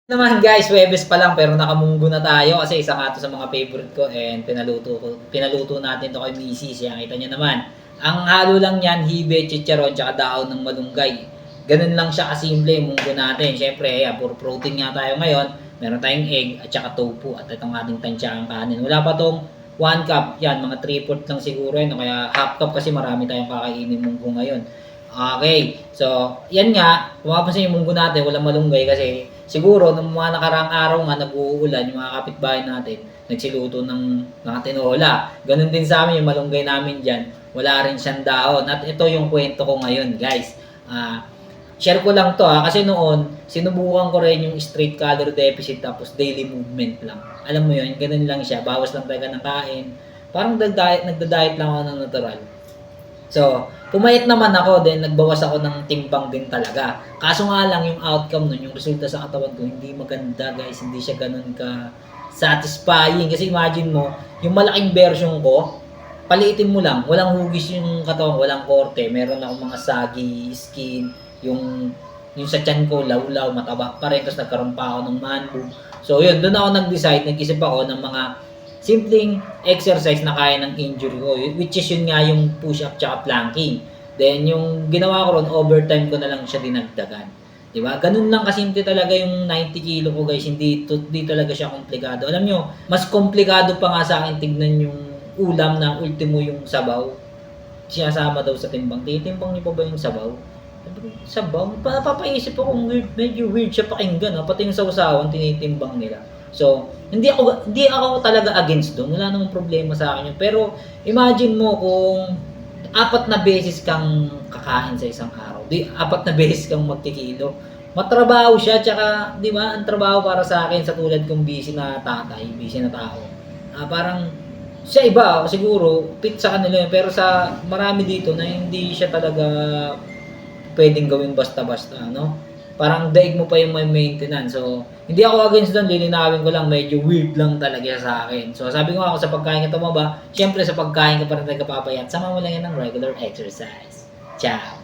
Naman guys, Webes pa lang pero nakamunggo na tayo kasi isa nga to sa mga favorite ko and pinaluto natin to kay Mrs. Yan, kita niyo naman. Ang halo lang niyan, hibe, chicharon, tsaka daon ng malunggay. Ganun lang siya kasimple yung munggo natin. Syempre, ayan, puro protein nga tayo ngayon. Meron tayong egg at saka tofu at itong ating tansyang kanin. Wala pa tong 1 cup. Yan, mga 3/4 lang siguro yun. Kaya half cup kasi marami tayong kakainin munggo ngayon. Okay. So, yan nga, kung mapapansin yung munggo natin, walang malunggay kasi siguro nung mga nakaraang araw nga nag-uulan, yung mga kapitbahay natin, nagsiluto ng tinola. Ganun din sa amin yung malunggay namin dyan, wala rin siyang daon. At ito yung kwento ko ngayon, guys. Share ko lang to kasi noon, sinubukan ko rin yung straight calorie deficit tapos daily movement lang. Alam mo yun, ganun lang siya. Bawas lang talaga ng kain. Parang nagda-diet lang ako ng natural. So, pumayat naman ako, then nagbawas ako ng timbang din talaga. Kaso nga lang yung outcome nun, yung resulta sa katawan ko, hindi maganda guys, hindi siya ganun ka satisfying. Kasi imagine mo, yung malaking version ko, paliitin mo lang, walang hugis yung katawan, walang korte, meron akong mga saggy skin, yung sa tiyan ko, lawlaw, mataba pa rin, tapos nagkaroon pa ako ng man boob. So yun, doon ako nag-decide, nag-isip ako ng mga simpleng exercise na kaya ng injury ko, which is yun nga yung push-up tsaka planking. Then yung ginawa ko ron, overtime ko na lang siya dinagdagan. Diba? Ganun lang kasimple talaga yung 90 kilo ko guys, hindi talaga siya komplikado. Alam nyo, mas komplikado pa nga sa akin tignan yung ulam na ultimo yung sabaw. Sinasama daw sa timbang. Titimbang niyo pa ba yung sabaw? Sabaw? Napapaisip ako, medyo weird siya pakinggan. Pati yung sausawan, tinitimbang nila. So, hindi ako talaga against doon. Wala namang problema sa akin yun. Pero, imagine mo kung 4 na beses kang kakain sa isang araw. 4 na beses kang magkikilo. Matrabaho siya, tsaka, di ba, ang trabaho para sa akin, sa tulad kong busy na tatay, busy na tao. Parang, siya iba, siguro, fit sa kanila yun. Pero sa marami dito na hindi siya talaga pwedeng gawin basta-basta, no? Parang daig mo pa yung may maintenance. So, hindi ako against doon, lilinawin ko lang, medyo weird lang talaga sa akin. So, sabi ko ako sa pagkain ka tumaba, syempre sa pagkain ka pa rin nagkapapayat, sama mo lang yan ng regular exercise. Ciao!